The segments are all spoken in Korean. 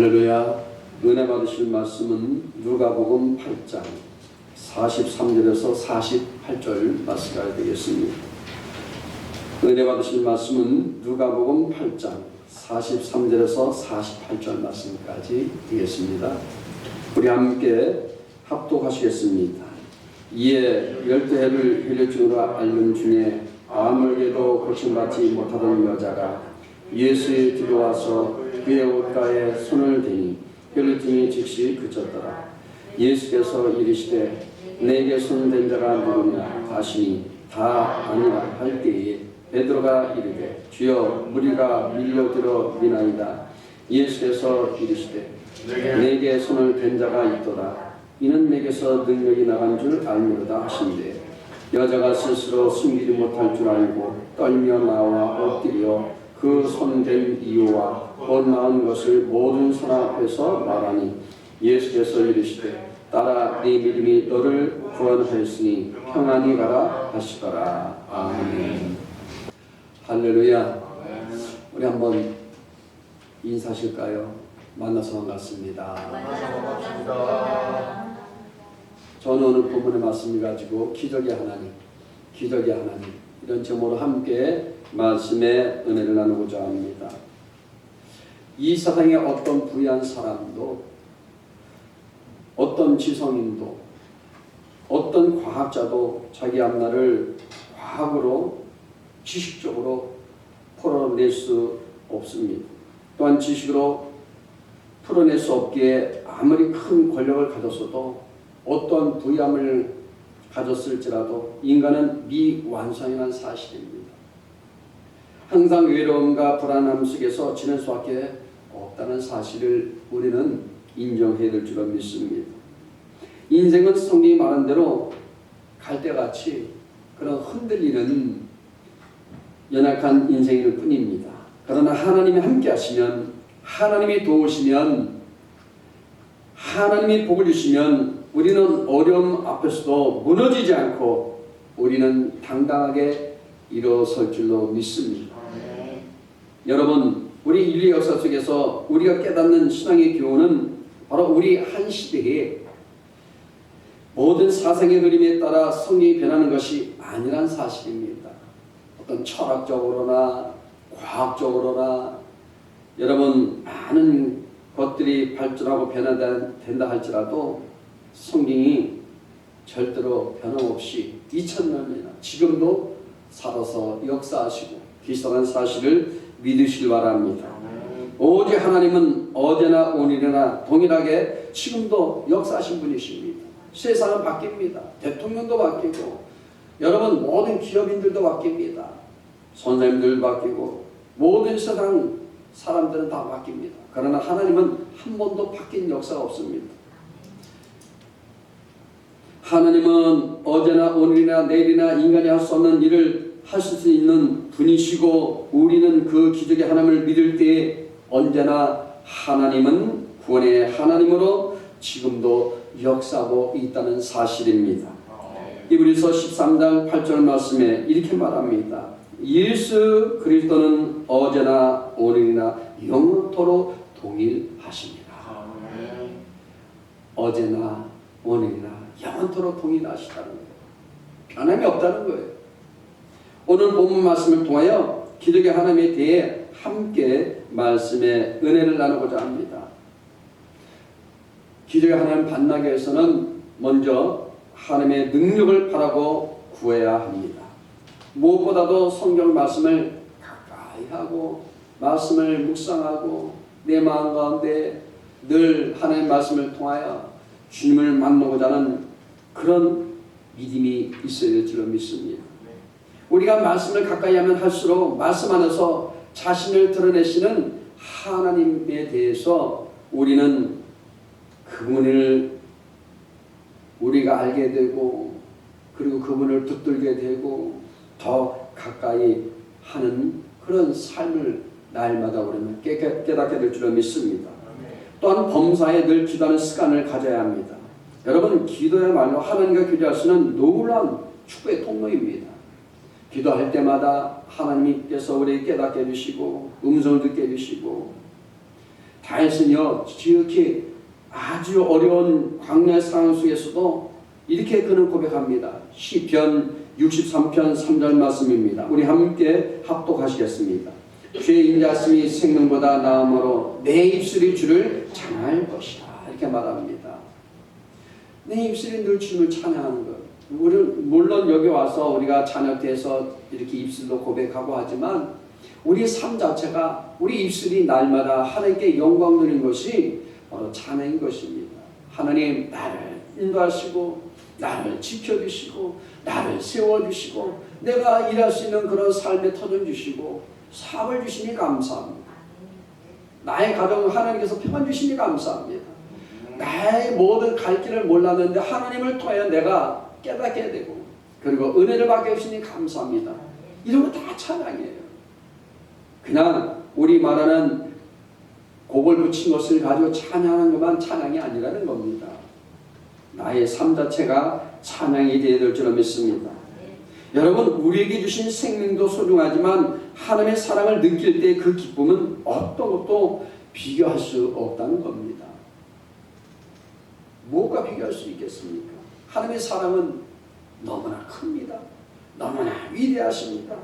할렐루야. 은혜 받으실 말씀은 누가복음 8장 43절에서 48절 말씀이 되겠습니다. 은혜 받으실 말씀은 누가복음 8장 43절에서 48절 말씀까지 되겠습니다. 우리 함께 합독하시겠습니다. 이에 12해를 혈류증으로 앓는 중에 아무에게도 고침받지 못하던 여자가 예수의 뒤로 와서 그의 옷가에 손을 대니 혈류증이 즉시 그쳤더라. 예수께서 이르시되 내게 손댄 자가 누구냐 하시니 다 아니라 할 때에 베드로가 이르되 주여 무리가 밀려들어 미나이다. 예수께서 이르시되 내게 손을 댄 자가 있도다. 이는 내게서 능력이 나간 줄 알미로다 하신대 여자가 스스로 숨기지 못할 줄 알고 떨며 나와 엎드려 그 손댄 이유와 곧 나은 것을 모든 사람 앞에서 말하니 예수께서 이르시되 따라 네 믿음이 너를 구원하였으니 평안히 가라 하시더라. 아멘. 할렐루야. 우리 한번 인사하실까요? 만나서 반갑습니다. 저는 오늘 본문의 말씀을 가지고 기적의 하나님 이런 제목으로 함께 말씀의 은혜를 나누고자 합니다. 이 세상에 어떤 부유한 사람도, 어떤 지성인도, 어떤 과학자도 자기 앞날을 과학으로, 지식적으로 풀어낼 수 없습니다. 또한 지식으로 풀어낼 수 없기에 아무리 큰 권력을 가졌어도, 어떤 부유함을 가졌을지라도 인간은 미완성이라는 사실입니다. 항상 외로움과 불안함 속에서 지낼 수밖에 없다는 사실을 우리는 인정해야 될 줄로 믿습니다. 인생은 성경이 말한 대로 갈대같이 그런 흔들리는 연약한 인생일 뿐입니다. 그러나 하나님이 함께 하시면, 하나님이 도우시면, 하나님이 복을 주시면 우리는 어려움 앞에서도 무너지지 않고 우리는 당당하게 일어설 줄로 믿습니다. 여러분, 우리 인류 역사 속에서 우리가 깨닫는 신앙의 교훈은 바로 우리 한 시대에 모든 사상의 흐름에 따라 성경이 변하는 것이 아니란 사실입니다. 어떤 철학적으로나 과학적으로나 여러분 많은 것들이 발전하고 변화된다 할지라도 성경이 절대로 변함없이 2000년이나 지금도 살아서 역사하시고 계시다는 사실을 믿으시길 바랍니다. 오직 하나님은 어제나 오늘이나 동일하게 지금도 역사하신 분이십니다. 세상은 바뀝니다. 대통령도 바뀌고 여러분 모든 기업인들도 바뀝니다. 선생님들 바뀌고 모든 세상 사람들은 다 바뀝니다. 그러나 하나님은 한 번도 바뀐 역사가 없습니다. 하나님은 어제나 오늘이나 내일이나 인간이 할 수 없는 일을 하실 수 있는 분이시고 우리는 그 기적의 하나님을 믿을 때에 언제나 하나님은 구원의 하나님으로 지금도 역사하고 있다는 사실입니다. 히브리서 13장 8절 말씀에 이렇게 말합니다. 예수 그리스도는 어제나 오늘이나 영원토록 동일하십니다. 어제나 오늘이나 영원토록 동일하시다는 거예요. 변함이 없다는 거예요. 오늘 본문 말씀을 통하여 기적의 하나님에 대해 함께 말씀의 은혜를 나누고자 합니다. 기적의 하나님 만나기 위해서는 먼저 하나님의 능력을 바라고 구해야 합니다. 무엇보다도 성경 말씀을 가까이 하고 말씀을 묵상하고 내 마음 가운데 늘 하나님의 말씀을 통하여 주님을 만나고자 하는 그런 믿음이 있어야 될 줄로 믿습니다. 우리가 말씀을 가까이 하면 할수록 말씀 안에서 자신을 드러내시는 하나님에 대해서 우리는 그분을 우리가 알게 되고 그리고 그분을 붙들게 되고 더 가까이 하는 그런 삶을 날마다 우리는 깨닫게 될 줄로 믿습니다. 또한 범사에 늘 기도하는 습관을 가져야 합니다. 여러분, 기도야말로 하나님과 교제할 수 있는 놀라운 축복의 통로입니다. 기도할 때마다 하나님께서 우리에게 깨닫게 해주시고 음성을 듣게 해주시고 다윗은요 지극히 아주 어려운 광야 상황 속에서도 이렇게 그는 고백합니다. 시편 63편 3절 말씀입니다. 우리 함께 합독하시겠습니다. 주의 인자심이 생명보다 나음으로 내 입술이 주를 찬양할 것이다. 이렇게 말합니다. 내 입술이 늘 주를 찬양하는 것. 물론 여기 와서 우리가 자녀돼서 이렇게 입술로 고백하고 하지만 우리 삶 자체가 우리 입술이 날마다 하나님께 영광 돌리는 것이 바로 찬양인 것입니다. 하나님 나를 인도하시고 나를 지켜주시고 나를 세워주시고 내가 일할 수 있는 그런 삶의 터전 주시고 사업을 주시니 감사합니다. 나의 가정 하나님께서 평안 주시니 감사합니다. 나의 모든 갈 길을 몰랐는데 하나님을 통해 내가 깨닫게 되고 그리고 은혜를 받게 해주시니 감사합니다. 이런 거 다 찬양이에요. 그냥 우리 말하는 곡을 붙인 것을 가지고 찬양하는 것만 찬양이 아니라는 겁니다. 나의 삶 자체가 찬양이 되어야 될 줄 믿습니다. 여러분 우리에게 주신 생명도 소중하지만 하나님의 사랑을 느낄 때 그 기쁨은 어떤 것도 비교할 수 없다는 겁니다. 무엇과 비교할 수 있겠습니까? 하나님의 사랑은 너무나 큽니다. 너무나 위대하십니다.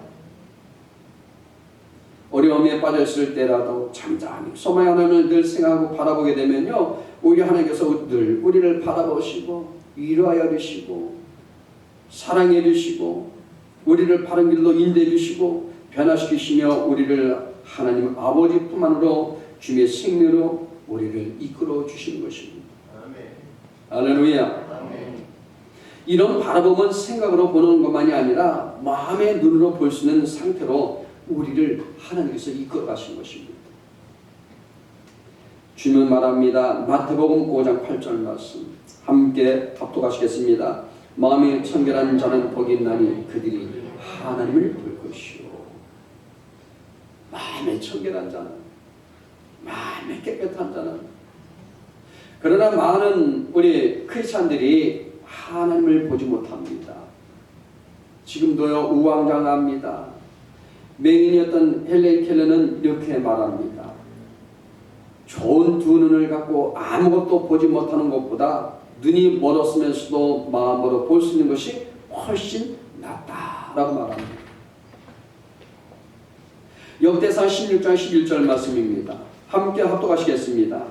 어려움에 빠졌을 때라도 잠잠히 소망의 하나님을 늘 생각하고 바라보게 되면요 오히려 하나님께서 늘 우리를 바라보시고 위로하여 주시고 사랑해 주시고 우리를 바른 길로 인도해 주시고 변화시키시며 우리를 하나님 아버지 품 안으로 주님의 생명으로 우리를 이끌어 주시는 것입니다. 할렐루야. 이런 바라보면 생각으로 보는 것만이 아니라 마음의 눈으로 볼 수 있는 상태로 우리를 하나님께서 이끌어 가신 것입니다. 주님은 말합니다. 마태복음 5장 8절 말씀 함께 합독하시겠습니다. 마음이 청결한 자는 복이 있나니 그들이 하나님을 볼 것이요. 마음이 청결한 자는 마음이 깨끗한 자는 그러나 많은 우리 크리스찬들이 하나님을 보지 못합니다. 지금도요 우왕좌왕합니다. 맹인이었던 헬렌 켈러는 이렇게 말합니다. 좋은 두 눈을 갖고 아무것도 보지 못하는 것보다 눈이 멀었으면서도 마음으로 볼 수 있는 것이 훨씬 낫다라고 말합니다. 역대상 16장 11절 말씀입니다. 함께 합독하시겠습니다.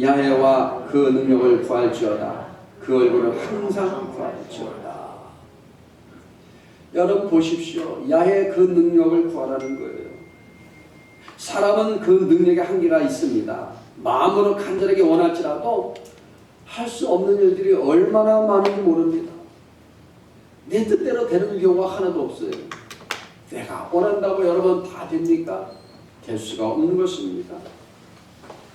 야훼와 그 능력을 구할지어다. 그 얼굴을 항상 구할지어다. 여러분 보십시오. 야훼 그 능력을 구하라는 거예요. 사람은 그 능력에 한계가 있습니다. 마음으로 간절하게 원할지라도 할 수 없는 일들이 얼마나 많은지 모릅니다. 내 뜻대로 되는 경우가 하나도 없어요. 내가 원한다고 여러분 다 됩니까? 될 수가 없는 것입니다.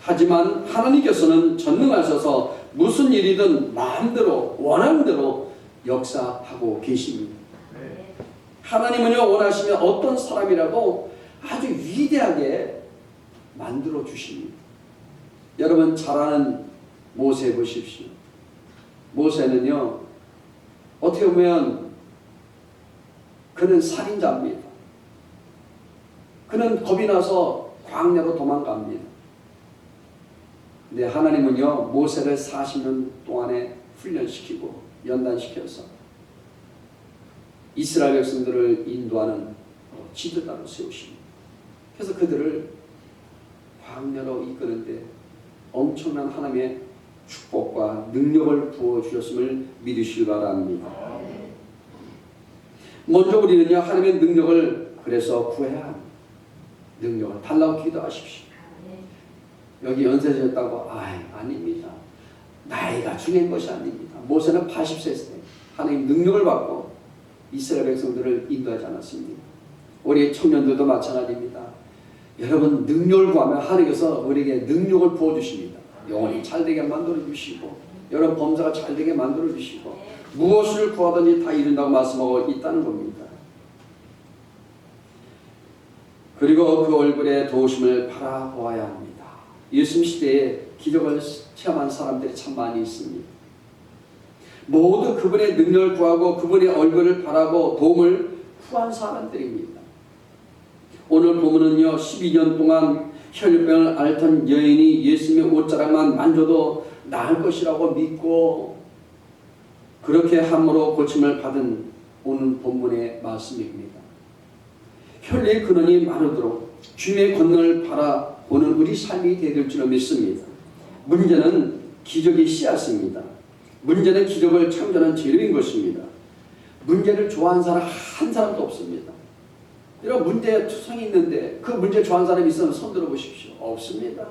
하지만 하나님께서는 전능하셔서 무슨 일이든 마음대로 원하는 대로 역사하고 계십니다. 하나님은요 원하시면 어떤 사람이라도 아주 위대하게 만들어 주십니다. 여러분 잘 아는 모세 보십시오. 모세는요 어떻게 보면 그는 살인자입니다. 그는 겁이 나서 광야로 도망갑니다. 근데 하나님은요 모세를 40년 동안에 훈련시키고 연단시켜서 이스라엘 백성들을 인도하는 지도자로 세우십니다. 그래서 그들을 광야로 이끄는데 엄청난 하나님의 축복과 능력을 부어주셨음을 믿으시기 바랍니다. 먼저 우리는요 하나님의 능력을 그래서 구해야 합니다. 능력을 달라고 기도하십시오. 여기 연세졌다고 아닙니다. 나이가 중요한 것이 아닙니다. 모세는 80세일 때 하나님 능력을 받고 이스라엘 백성들을 인도하지 않았습니다. 우리 청년들도 마찬가지입니다. 여러분 능력을 구하면 하나님께서 우리에게 능력을 부어주십니다. 영혼이 잘되게 만들어주시고 여러분 범사가 잘되게 만들어주시고 무엇을 구하든지 다 이룬다고 말씀하고 있다는 겁니다. 그리고 그 얼굴에 도우심을 바라보아야 합니다. 예수님 시대에 기적을 체험한 사람들이 참 많이 있습니다. 모두 그분의 능력을 구하고 그분의 얼굴을 바라고 도움을 구한 사람들입니다. 오늘 보면은요 12년 동안 혈류병을 앓던 여인이 예수님의 옷자락만 만져도 나을 것이라고 믿고 그렇게 함으로 고침을 받은 오늘 본문의 말씀입니다. 혈류의 근원이 마르도록 주님의 권능을 바라보는 우리 삶이 되될 줄로 믿습니다. 문제는 기적의 씨앗입니다. 문제는 기적을 창조하는 재료인 것입니다. 문제를 좋아하는 사람 한 사람도 없습니다. 이런 문제에 투성이 있는데 그 문제 좋아하는 사람이 있으면 손 들어보십시오. 없습니다.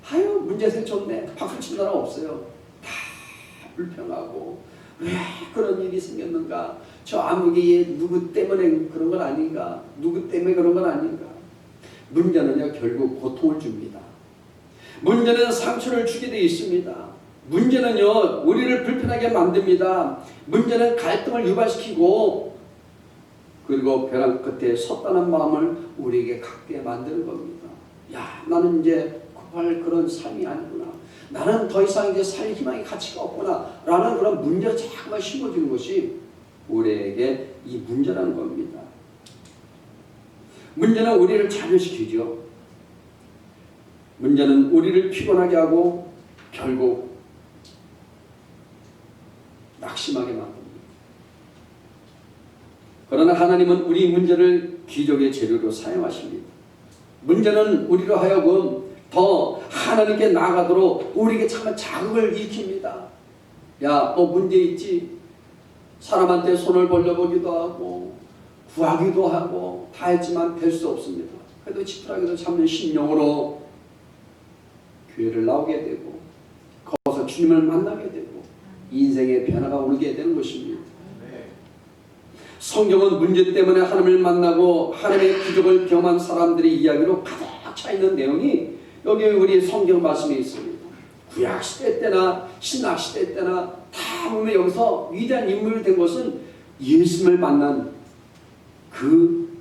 아유 문제 좋네. 박수 치는 사람 없어요. 다 불평하고 왜 그런 일이 생겼는가? 저 암흑이 누구 때문에 그런 건 아닌가? 누구 때문에 그런 건 아닌가? 문제는요 결국 고통을 줍니다. 문제는 상처를 주게 되어 있습니다. 문제는요 우리를 불편하게 만듭니다. 문제는 갈등을 유발시키고 그리고 벼랑 끝에 섰다는 마음을 우리에게 갖게 만드는 겁니다. 야 나는 이제 급할 그런 삶이 아니구나. 나는 더 이상 이제 살 희망의 가치가 없구나 라는 그런 문제를 자꾸만 심어주는 것이 우리에게 이 문제라는 겁니다. 문제는 우리를 자멸시키죠. 문제는 우리를 피곤하게 하고 결국 낙심하게 만듭니다. 그러나 하나님은 우리 문제를 기적의 재료로 사용하십니다. 문제는 우리로 하여금 더 하나님께 나아가도록 우리에게 참 자극을 일으킵니다. 야, 너 문제 있지? 사람한테 손을 벌려보기도 하고 구하기도 하고 다 했지만 될 수 없습니다. 그래도 지푸라기도 잡는 심령으로 교회를 나오게 되고 거기서 주님을 만나게 되고 인생의 변화가 오게 되는 것입니다. 성경은 문제 때문에 하나님을 만나고 하나님의 기적을 경험한 사람들의 이야기로 가득 차 있는 내용이 여기 우리 성경 말씀에 있습니다. 구약 시대 때나 신약 시대 때나 다 보면 여기서 위대한 인물이 된 것은 예수님을 만난 그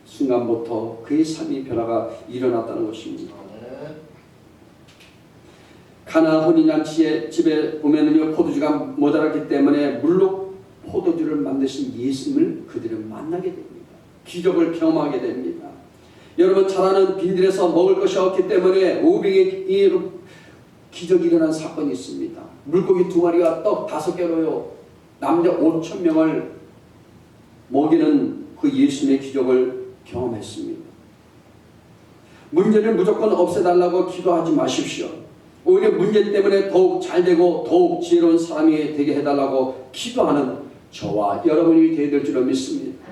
순간부터 그의 삶의 변화가 일어났다는 것입니다. 가나 혼인잔치의 집에 보면은요 포도주가 모자랐기 때문에 물로 포도주를 만드신 예수님을 그들은 만나게 됩니다. 기적을 경험하게 됩니다. 여러분 잘 아는 빈들에서 먹을 것이 없기 때문에 500의 기적이 일어난 사건이 있습니다. 물고기 2마리와 떡 5개로요 남자 5,000명을 먹이는 그 예수님의 기적을 경험했습니다. 문제를 무조건 없애달라고 기도하지 마십시오. 오히려 문제 때문에 더욱 잘되고 더욱 지혜로운 사람이 되게 해달라고 기도하는 저와 여러분이 되어야 될 줄로 믿습니다.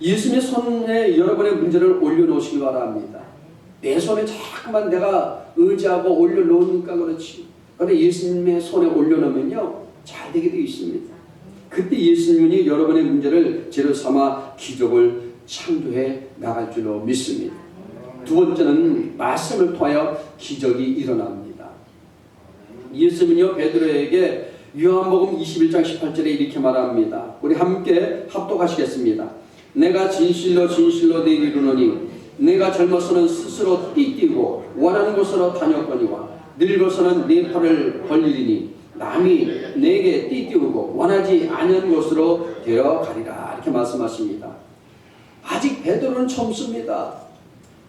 예수님의 손에 여러분의 문제를 올려놓으시기 바랍니다. 내 손에 자꾸만 내가 의지하고 올려놓으니까 그렇지. 그런데 예수님의 손에 올려놓으면요 잘 되게 되어 있습니다. 그때 예수님이 여러분의 문제를 재료 삼아 기적을 창조해 나갈 줄로 믿습니다. 두 번째는 말씀을 통하여 기적이 일어납니다. 예수님은요 베드로에게 요한복음 21장 18절에 이렇게 말합니다. 우리 함께 합독하시겠습니다. 내가 진실로 진실로 내게 이르노니 내가 젊어서는 스스로 띠뛰고 원하는 곳으로 다녔거니와 늙어서는 네 팔을 벌리리니 남이 내게 띠띠우고 원하지 않은 곳으로 데려가리라 이렇게 말씀하십니다. 아직 베드로는 젊습니다.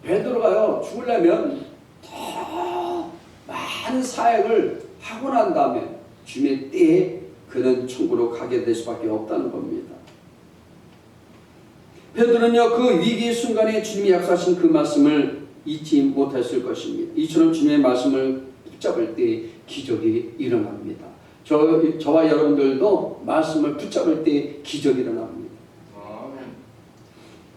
베드로가요 죽으려면 더 많은 사역을 하고 난 다음에 주님의 때에 그는 천국으로 가게 될 수밖에 없다는 겁니다. 베드로는요 그 위기의 순간에 주님이 약속하신 그 말씀을 잊지 못했을 것입니다. 이처럼 주님의 말씀을 붙잡을 때 기적이 일어납니다. 저와 여러분들도 말씀을 붙잡을 때 기적이 일어납니다.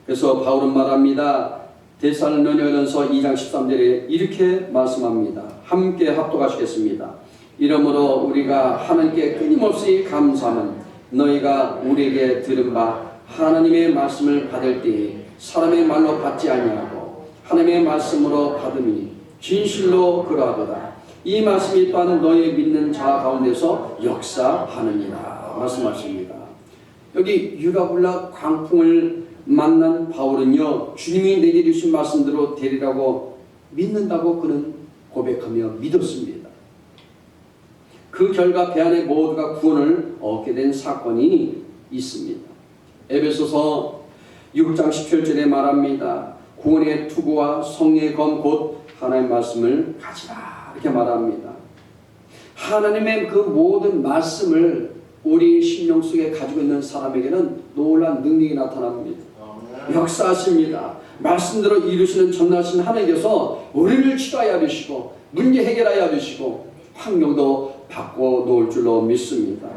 그래서 바울은 말합니다. 데살로니가전서 2장 13절에 이렇게 말씀합니다. 함께 합독하시겠습니다. 이러므로 우리가 하나님께 끊임없이 감사함은 너희가 우리에게 들은 바 하나님의 말씀을 받을 때 사람의 말로 받지 아니하고 하나님의 말씀으로 받으니 진실로 그러하도다. 이 말씀이 또한 너희 믿는 자 가운데서 역사하느니라 말씀하십니다. 여기 유라굴라 광풍을 만난 바울은요 주님이 내게 주신 말씀대로 되리라고 믿는다고 그는 고백하며 믿었습니다. 그 결과 배 안에 모두가 구원을 얻게 된 사건이 있습니다. 에베소서 6장 17절에 말합니다. 구원의 투구와 성령의 검 곧 하나님의 말씀을 가지라 이렇게 말합니다. 하나님의 그 모든 말씀을 우리 심령 속에 가지고 있는 사람에게는 놀라운 능력이 나타납니다. 역사하십니다. 말씀대로 이루시는 전능하신 하나님께서 우리를 치료하여 주시고 문제 해결하여 주시고 환경도 바꿔 놓을 줄로 믿습니다.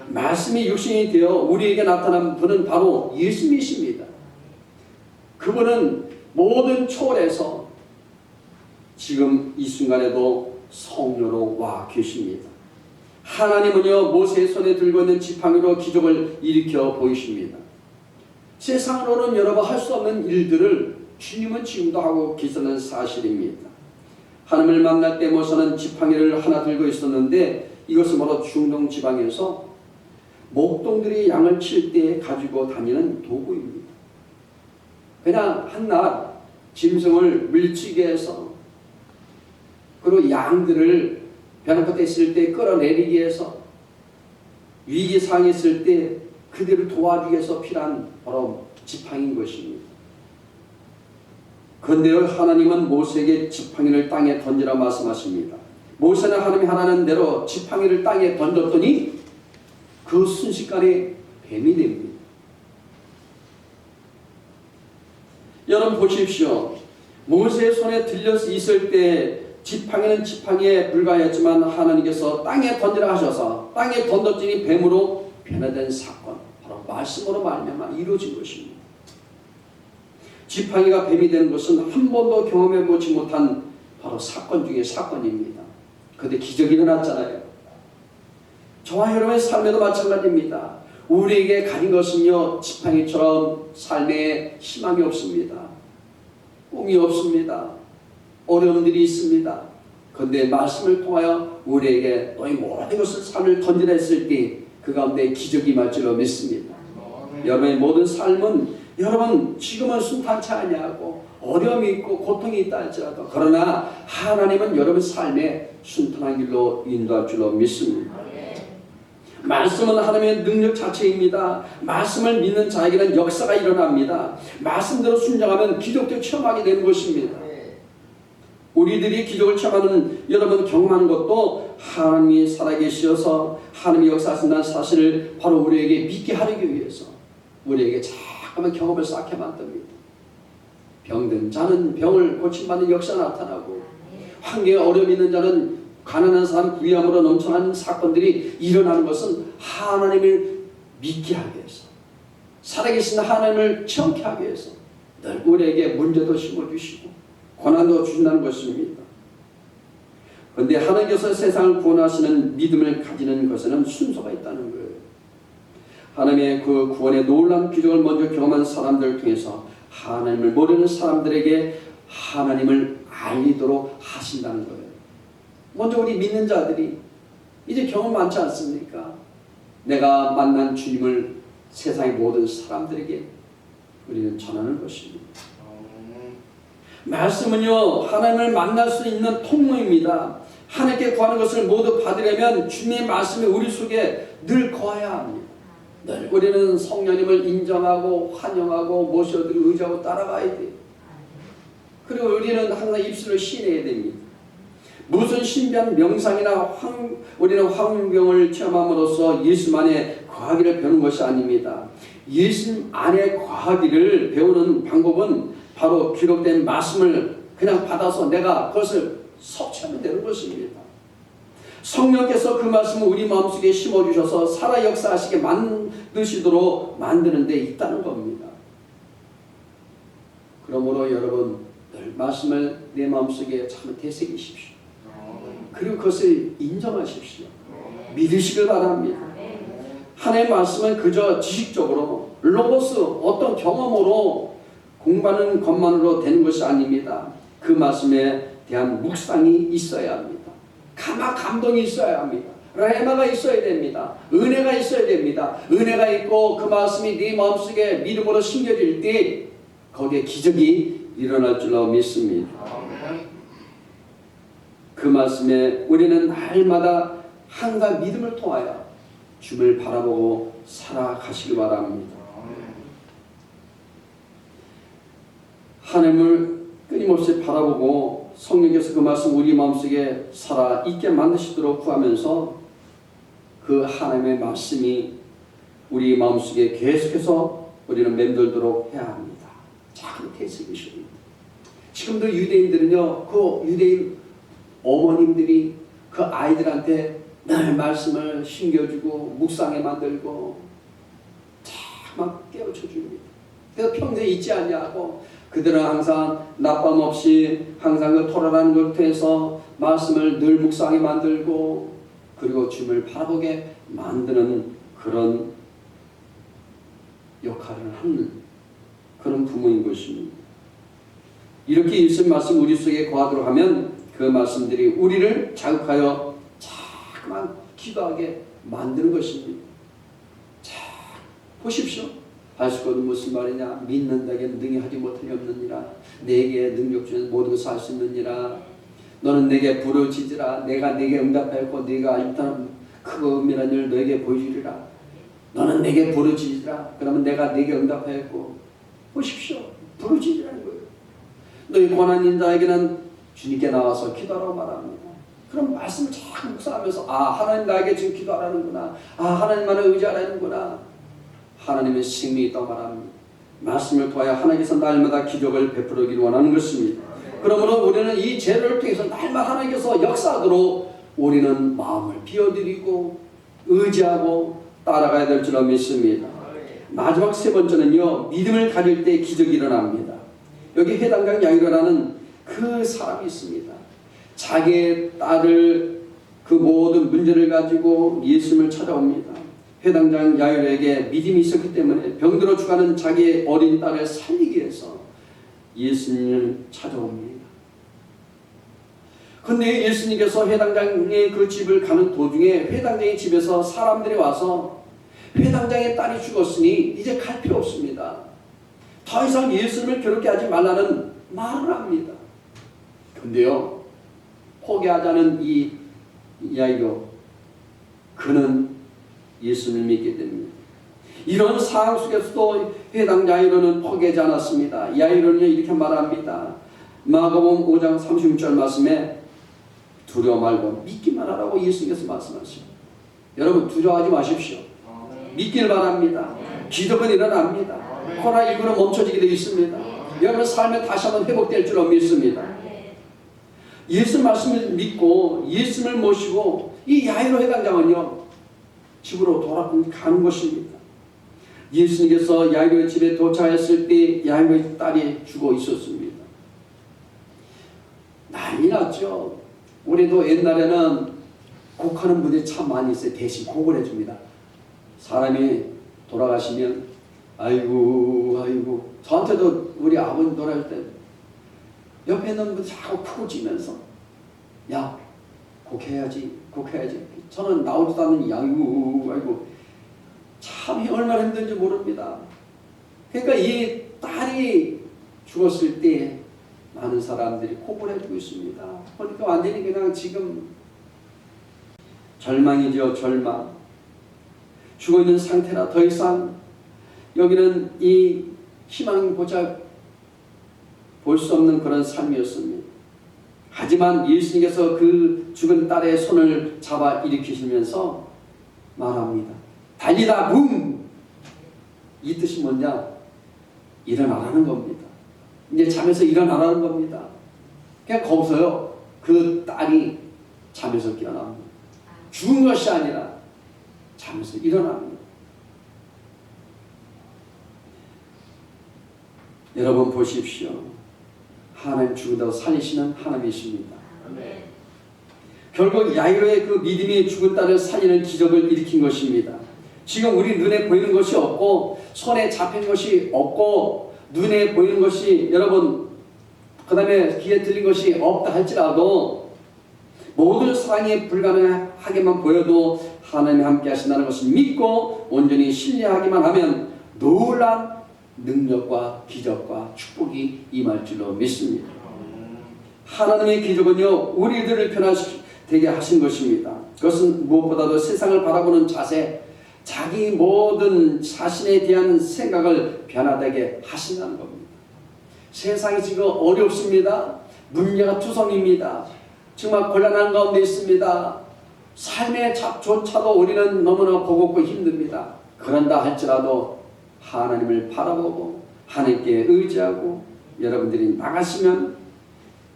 말씀이 육신이 되어 우리에게 나타난 분은 바로 예수님이십니다. 그분은 모든 초월해서 지금 이 순간에도 성령으로 와 계십니다. 하나님은요 모세의 손에 들고 있는 지팡이로 기적을 일으켜 보이십니다. 세상으로는 여러분 할 수 없는 일들을 주님은 지금도 하고 계시는 사실입니다. 하나님을 만날 때 모세는 지팡이를 하나 들고 있었는데 이것은 바로 중동 지방에서 목동들이 양을 칠 때 가지고 다니는 도구입니다. 그냥 한낱 짐승을 물치게 해서 그리고 양들을 벼랑끝에 있을 때 끌어내리기 위해서 위기 상황에 있을 때 그들을 도와주기 위해서 필요한 바로 지팡이인 것입니다. 그런데 하나님은 모세에게 지팡이를 땅에 던지라 말씀하십니다. 모세는 하나님이 하라는 대로 지팡이를 땅에 던졌더니 그 순식간에 뱀이 됩니다. 여러분 보십시오. 모세의 손에 들려서 있을 때 지팡이는 지팡이에 불과했지만 하나님께서 땅에 던지라 하셔서 땅에 던졌더니 뱀으로 변화된 사건, 바로 말씀으로 말미암아 이루어진 것입니다. 지팡이가 뱀이 되는 것은 한 번도 경험해보지 못한 바로 사건 중에 사건입니다. 그런데 기적이 일어났잖아요. 저와 여러분의 삶에도 마찬가지입니다. 우리에게 가진 것은요 지팡이처럼 삶에 희망이 없습니다. 꿈이 없습니다. 어려움들이 있습니다. 그런데 말씀을 통하여 우리에게 너희 모든 것을 삶을 던지라 했을 때 그 가운데 기적이 임할 줄로 믿습니다. 여러분의 모든 삶은 여러분 지금은 순탄치 아니하고 어려움이 있고 고통이 있다 할지라도 그러나 하나님은 여러분 삶에 순탄한 길로 인도할 줄로 믿습니다. 말씀은 하나님의 능력 자체입니다. 말씀을 믿는 자에게는 역사가 일어납니다. 말씀대로 순종하면 기적도 체험하게 되는 것입니다. 우리들이 기적을 체험하는 여러분 경험하는 것도 하나님이 살아계셔서 하나님이 역사하신다는 사실을 바로 우리에게 믿게 하기 위해서 우리에게 잠깐만 경험을 쌓게 만듭니다. 병든 자는 병을 고침받는 역사가 나타나고 환경에 어려움이 있는 자는 가난한 사람 구약으로 넘쳐나는 사건들이 일어나는 것은 하나님을 믿게 하기 위해서 살아계신 하나님을 체험케 하기 위해서 늘 우리에게 문제도 심어주시고 고난도 주신다는 것입니다. 그런데 하나님께서 세상을 구원하시는 믿음을 가지는 것에는 순서가 있다는 거예요. 하나님의 그 구원의 놀라운 기적을 먼저 경험한 사람들을 통해서 하나님을 모르는 사람들에게 하나님을 알리도록 하신다는 거예요. 먼저 우리 믿는 자들이 이제 경험 많지 않습니까? 내가 만난 주님을 세상의 모든 사람들에게 우리는 전하는 것입니다. 말씀은요 하나님을 만날 수 있는 통로입니다. 하나님께 구하는 것을 모두 받으려면 주님의 말씀이 우리 속에 늘 거해야 합니다. 늘 우리는 성령님을 인정하고 환영하고 모셔드리고 의지하고 따라가야 돼요. 그리고 우리는 항상 입술을 신해야 됩니다. 무슨 신비한 명상이나 우리는 황금병을 체험함으로써 예수 안에 거하기를 배우는 것이 아닙니다. 예수 안에 거하기를 배우는 방법은 바로 기록된 말씀을 그냥 받아서 내가 그것을 섭취하면 되는 것입니다. 성령께서 그 말씀을 우리 마음속에 심어주셔서 살아 역사하시게 만드시도록 만드는 데 있다는 겁니다. 그러므로 여러분 늘 말씀을 내 마음속에 참 되새기십시오. 그리고 그것을 인정하십시오. 믿으시길 바랍니다. 하나님의 말씀은 그저 지식적으로 로고스 어떤 경험으로 공부하는 것만으로 되는 것이 아닙니다. 그 말씀에 대한 묵상이 있어야 합니다. 감동이 있어야 합니다. 레마가 있어야 됩니다. 은혜가 있어야 됩니다. 은혜가 있고 그 말씀이 네 마음속에 믿음으로 심겨질 때 거기에 기적이 일어날 줄로 믿습니다. 그 말씀에 우리는 날마다 항상 믿음을 통하여 주를 바라보고 살아가시기 바랍니다. 하나님을 끊임없이 바라보고 성령께서 그 말씀 우리 마음속에 살아 있게 만드시도록 구하면서 그 하나님의 말씀이 우리 마음속에 계속해서 우리는 맴돌도록 해야 합니다. 자, 그렇게 해서 계십니다. 지금도 유대인들은요, 그 유대인 어머님들이 그 아이들한테 늘 말씀을 신겨주고 묵상에 만들고 막 깨우쳐줍니다. 그래서 평생 잊지 않냐고 그들은 항상 낮밤 없이 항상 그 토라라는 것에서 말씀을 늘 묵상에 만들고 그리고 주님을 바라보게 만드는 그런 역할을 하는 그런 부모인 것입니다. 이렇게 예수님 말씀 우리 속에 거하도록 하면 그 말씀들이 우리를 자극하여 자꾸만 기도하게 만드는 것입니다. 자, 보십시오. 바시고는 무슨 말이냐? 믿는 자에게 능히 하지 못할 리 없느니라. 내게 능력 중에 모든 것을 할 수 있느니라. 너는 내게 부르짖으라. 내가 내게 응답하였고 네가 일단 크고 은밀한 일을 너에게 보여주리라. 너는 내게 부르짖으라. 그러면 내가 내게 응답하였고. 보십시오. 부르짖으라는 거예요. 너희 고난인 자에게는 주님께 나와서 기도하라고 말합니다. 그럼 말씀을 잘 묵상하면서 하나님 나에게 지금 기도하라는구나. 하나님만을 의지하라는구나. 하나님의 생명이 있다고 말합니다. 말씀을 통하여 하나님께서 날마다 기적을 베풀기를 원하는 것입니다. 그러므로 우리는 이 제를 통해서 날마다 하나님께서 역사하도록 우리는 마음을 비워드리고 의지하고 따라가야 될 줄로 믿습니다. 마지막 세 번째는요, 믿음을 가질 때 기적이 일어납니다. 여기 회당장 야이로라는 그 사람이 있습니다. 자기의 딸을 그 모든 문제를 가지고 예수님을 찾아옵니다. 회당장 야이로에게 믿음이 있었기 때문에 병들어 죽어가는 자기의 어린 딸을 살리기 위해서 예수님을 찾아옵니다. 그런데 예수님께서 회당장의 그 집을 가는 도중에 회당장의 집에서 사람들이 와서 회당장의 딸이 죽었으니 이제 갈 필요 없습니다. 더 이상 예수님을 괴롭게 하지 말라는 말을 합니다. 그런데요, 포기하자는 이 야이로, 그는 예수님을 믿게 됩니다. 이런 상황 속에서도 회당 야이로는 포기하지 않았습니다. 야이로는 이렇게 말합니다. 마가복음 5장 36절 말씀에 두려워 말고 믿기만 하라고 예수님께서 말씀하십니다. 여러분 두려워하지 마십시오. 믿길 바랍니다. 기적은 일어납니다. 코로나19는 멈춰지게 되어 있습니다. 여러분 삶에 다시 한번 회복될 줄로 믿습니다. 예수 말씀을 믿고 예수님을 모시고 이 야이로 회당장은요 집으로 돌아가는 것입니다. 예수님께서 야이로의 집에 도착했을 때 야이로의 딸이 죽어 있었습니다. 난리 났죠. 우리도 옛날에는 곡하는 분들이 참 많이 있어요. 대신 곡을 해줍니다. 사람이 돌아가시면 아이고 저한테도 우리 아버님 돌아갈 때 옆에 있는 분들 자꾸 크고 지면서 야 곡해야지 저는 나오지도 않는 아이고 참 얼마나 힘든지 모릅니다. 그러니까 이 딸이 죽었을 때 많은 사람들이 곡을 해주고 있습니다. 그러니까 완전히 그냥 지금 절망이죠. 절망. 죽어있는 상태라 더 이상 여기는 이 희망보자 볼 수 없는 그런 삶이었습니다. 하지만 예수님께서 그 죽은 딸의 손을 잡아 일으키시면서 말합니다. 달리다 붐! 이 뜻이 뭐냐? 일어나라는 겁니다. 이제 잠에서 일어나라는 겁니다. 그냥 거기서요 그 딸이 잠에서 깨어납니다. 죽은 것이 아니라 잠에서 일어납니다. 여러분 보십시오. 하나님 죽은다고 살리시는 하나님이십니다. 결국 야이로의 그 믿음이 죽은 딸을 살리는 기적을 일으킨 것입니다. 지금 우리 눈에 보이는 것이 없고 손에 잡힌 것이 없고 눈에 보이는 것이 여러분 그 다음에 귀에 들린 것이 없다 할지라도 모든 사랑이 불가능하게만 보여도 하나님이 함께 하신다는 것을 믿고 온전히 신뢰하기만 하면 놀란 능력과 기적과 축복이 임할 줄로 믿습니다. 하나님의 기적은요 우리들을 변화되게 하신 것입니다. 그것은 무엇보다도 세상을 바라보는 자세, 자기 모든 자신에 대한 생각을 변화되게 하신다는 겁니다. 세상이 지금 어렵습니다. 문제가 투성입니다. 정말 곤란한 가운데 있습니다. 삶의 잡조차도 우리는 너무나 버겁고 힘듭니다. 그런다 할지라도 하나님을 바라보고 하나님께 의지하고 여러분들이 나가시면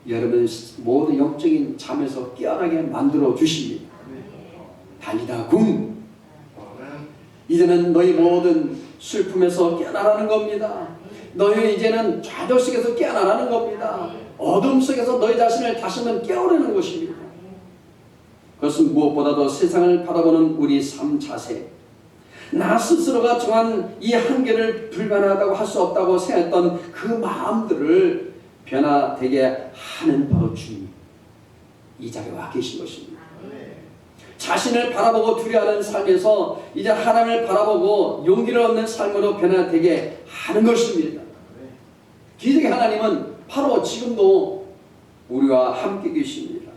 여러분 모든 영적인 잠에서 깨어나게 만들어 주십니다. 달리다 궁. 이제는 너희 모든 슬픔에서 깨어나라는 겁니다. 너희 이제는 좌절 속에서 깨어나라는 겁니다. 어둠 속에서 너희 자신을 다시 한번 깨우려는 것입니다. 그것은 무엇보다도 세상을 바라보는 우리 삶 자세, 나 스스로가 정한 이 한계를 불가능하다고 할 수 없다고 생각했던 그 마음들을 변화되게 하는 바로 주님, 이 자리에 와 계신 것입니다. 자신을 바라보고 두려워하는 삶에서 이제 하나님을 바라보고 용기를 얻는 삶으로 변화되게 하는 것입니다. 기적의 하나님은 바로 지금도 우리와 함께 계십니다.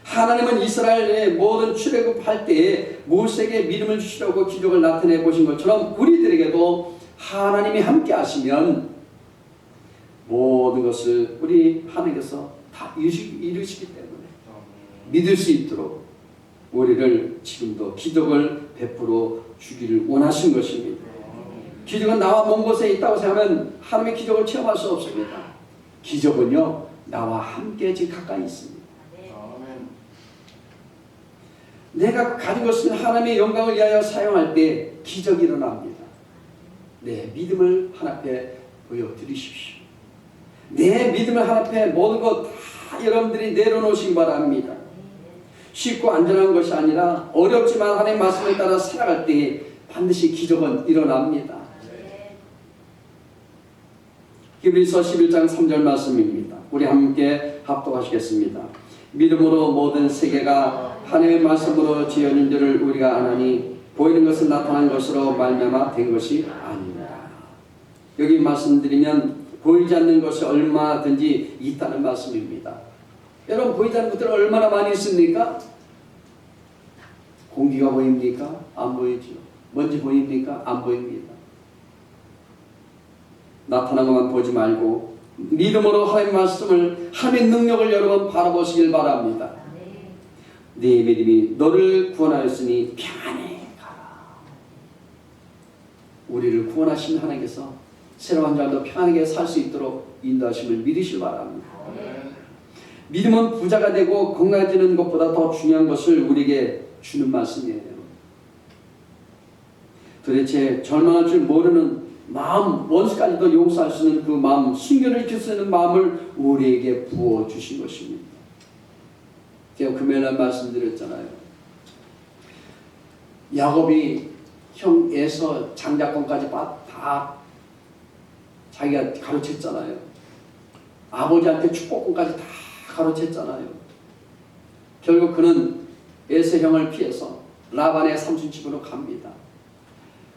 하나님은 이스라엘의 모든 출애굽할 때에 모세에게 믿음을 주시려고 기적을 나타내 보신 것처럼 우리들에게도 하나님이 함께 하시면 모든 것을 우리 하나님께서 다 이루시기 때문에 믿을 수 있도록 우리를 지금도 기적을 베풀어 주기를 원하신 것입니다. 기적은 나와 먼 곳에 있다고 생각하면 하나님의 기적을 체험할 수 없습니다. 기적은요, 나와 함께 지금 가까이 있습니다. 내가 가진 것을 하나님의 영광을 위하여 사용할 때 기적이 일어납니다. 내 믿음을 하나님 앞에 보여드리십시오. 내 믿음을 하나님 앞에 모든 것 다 여러분들이 내려놓으시기 바랍니다. 쉽고 안전한 것이 아니라 어렵지만 하나님의 말씀을 따라 살아갈 때 반드시 기적은 일어납니다. 히브리서 11장 3절 말씀입니다. 우리 함께 합독하시겠습니다. 믿음으로 모든 세계가 하나님의 말씀으로 지어진 줄을 우리가 아나니 보이는 것은 나타난 것으로 말미암아 된 것이 아닙니다. 여기 말씀드리면 보이지 않는 것이 얼마든지 있다는 말씀입니다. 여러분, 보이지 않는 것들은 얼마나 많이 있습니까? 공기가 보입니까? 안 보이죠. 먼지 보입니까? 안 보입니다. 나타난 것만 보지 말고 믿음으로 하나님의 말씀을, 하나님의 능력을 여러분 바라보시길 바랍니다. 네 믿음이 너를 구원하였으니 평안히 가라. 우리를 구원하신 하나님께서 새로운 자도 평안하게 살 수 있도록 인도하심을 믿으시기 바랍니다. 믿음은 부자가 되고 건강해지는 것보다 더 중요한 것을 우리에게 주는 말씀이에요. 도대체 절망할 줄 모르는 마음, 원수까지도 용서할 수 있는 그 마음, 순결을 지킬 수 있는 마음을 우리에게 부어주신 것입니다. 제가 금요일날 말씀드렸잖아요. 야곱이 형 에서 장자권까지 다 자기가 가르쳤잖아요. 아버지한테 축복권까지 다 가르쳤잖아요. 결국 그는 에서 형을 피해서 라반의 삼촌 집으로 갑니다.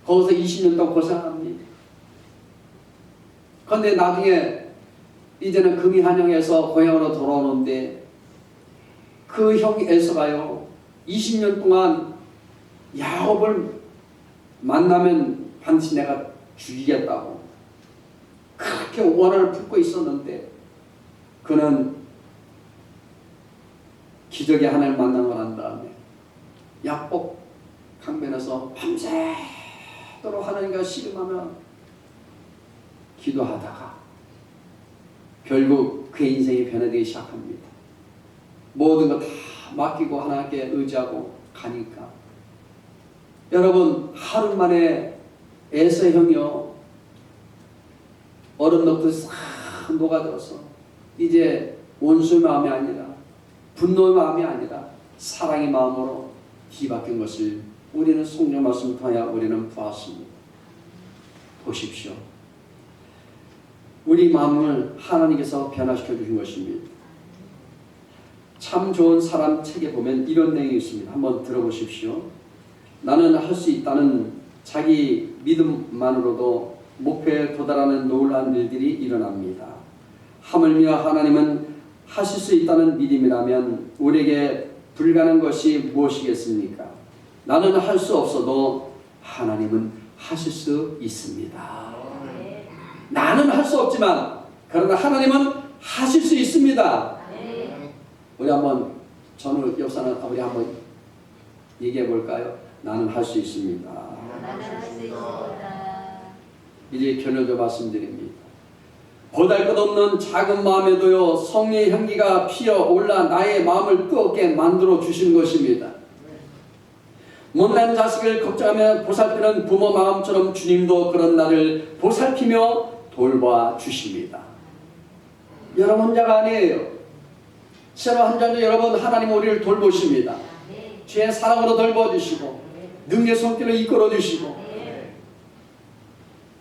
거기서 20년 동안 고생합니다. 그런데 나중에 이제는 금이 한영에서 고향으로 돌아오는데 그 형 에서가요 20년 동안 야곱을 만나면 반드시 내가 죽이겠다고 그렇게 원한을 품고 있었는데 그는 기적의 하나님을 만나고 난 다음에 약복 강변에서 밤새도록 하나님과 씨름하며 기도하다가 결국 그의 인생이 변화되기 시작합니다. 모든 것 다 맡기고 하나님께 의지하고 가니까 여러분, 하루 만에 에서 형이요 얼음 넣듯 싹 녹아들어서 이제 원수의 마음이 아니라 분노의 마음이 아니라 사랑의 마음으로 뒤바뀐 것을 우리는 성경 말씀을 통하여 우리는 보았습니다. 보십시오. 우리 마음을 하나님께서 변화시켜 주신 것입니다. 참 좋은 사람 책에 보면 이런 내용이 있습니다. 한번 들어보십시오. 나는 할 수 있다는 자기 믿음만으로도 목표에 도달하는 놀라운 일들이 일어납니다. 하물며 하나님은 하실 수 있다는 믿음이라면 우리에게 불가능한 것이 무엇이겠습니까? 나는 할 수 없어도 하나님은 하실 수 있습니다. 나는 할 수 없지만 그러나 하나님은 하실 수 있습니다. 우리 한번 전후 역사는 우리 한번 얘기해 볼까요? 나는 할 수 있습니다. 이제 결론도 말씀드립니다. 보잘것없는 작은 마음에도요 성령의 향기가 피어 올라 나의 마음을 뜨겁게 만들어 주시는 것입니다. 못난 자식을 걱정하며 보살피는 부모 마음처럼 주님도 그런 나를 보살피며 돌봐 주십니다. 여러분 혼자가 아니에요. 새로 한 잔도 여러분 하나님 우리를 돌보십니다. 주의 사랑으로 돌봐주시고 능력 손길로 이끌어주시고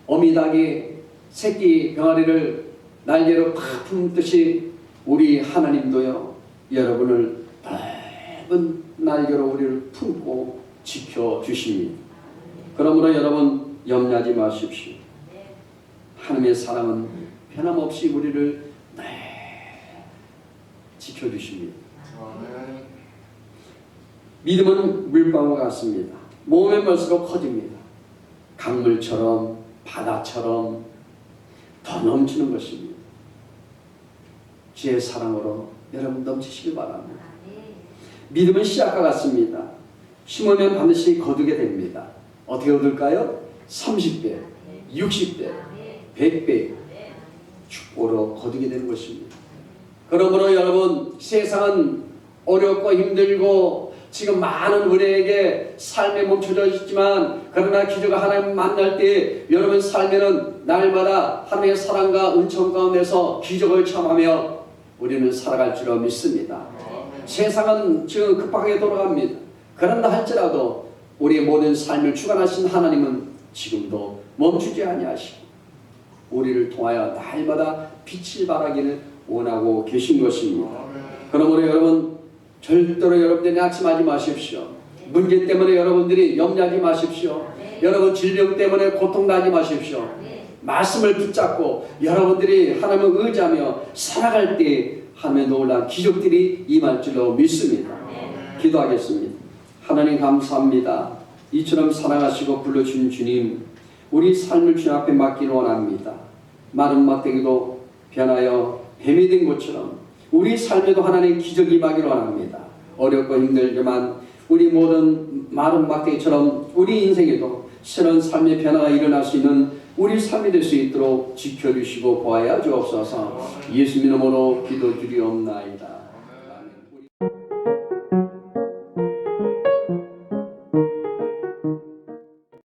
어미닭이 새끼 병아리를 날개로 팍 품듯이 우리 하나님도요 여러분을 넓은 날개로 우리를 품고 지켜주십니다. 그러므로 여러분 염려하지 마십시오. 하나님의 사랑은 변함없이 우리를 지켜주십니다. 믿음은 물방울 같습니다. 모으면 멀수록 커집니다. 강물처럼 바다처럼 더 넘치는 것입니다. 주의 사랑으로 여러분 넘치시길 바랍니다. 믿음은 씨앗과 같습니다. 심으면 반드시 거두게 됩니다. 어떻게 얻을까요? 30배, 60배, 100배 축복으로 거두게 되는 것입니다. 그러므로 여러분 세상은 어렵고 힘들고 지금 많은 우리에게 삶에 멈춰져 있지만 그러나 기적을 하나님 만날 때 여러분 삶에는 날마다 하나님의 사랑과 은총 가운데서 기적을 체험하며 우리는 살아갈 줄 믿습니다. 세상은 지금 급하게 돌아갑니다. 그런다 할지라도 우리의 모든 삶을 주관하신 하나님은 지금도 멈추지 아니하시고 우리를 통하여 날마다 빛을 발하기를 원하고 계신 것입니다. 그러므로 여러분 절대로 여러분들이 낙심하지 마십시오. 문제 때문에 여러분들이 염려하지 마십시오. 여러분 질병 때문에 고통하지 마십시오. 말씀을 붙잡고 여러분들이 하나님을 의지하며 살아갈 때 하나님의 놀라운 기적들이 임할 줄로 믿습니다. 기도하겠습니다. 하나님 감사합니다. 이처럼 사랑하시고 불러주신 주님, 우리 삶을 주님 앞에 맡기를 원합니다. 마른 막대기도 변하여 뱀이 된 것처럼 우리 삶에도 하나님의 기적이 임하기를 원합니다. 어렵고 힘들지만 우리 모든 마른 막대기처럼 우리 인생에도 새로운 삶의 변화가 일어날 수 있는 우리 삶이 될 수 있도록 지켜주시고 보아야 주옵소서. 예수님 이름으로 기도드리옵나이다.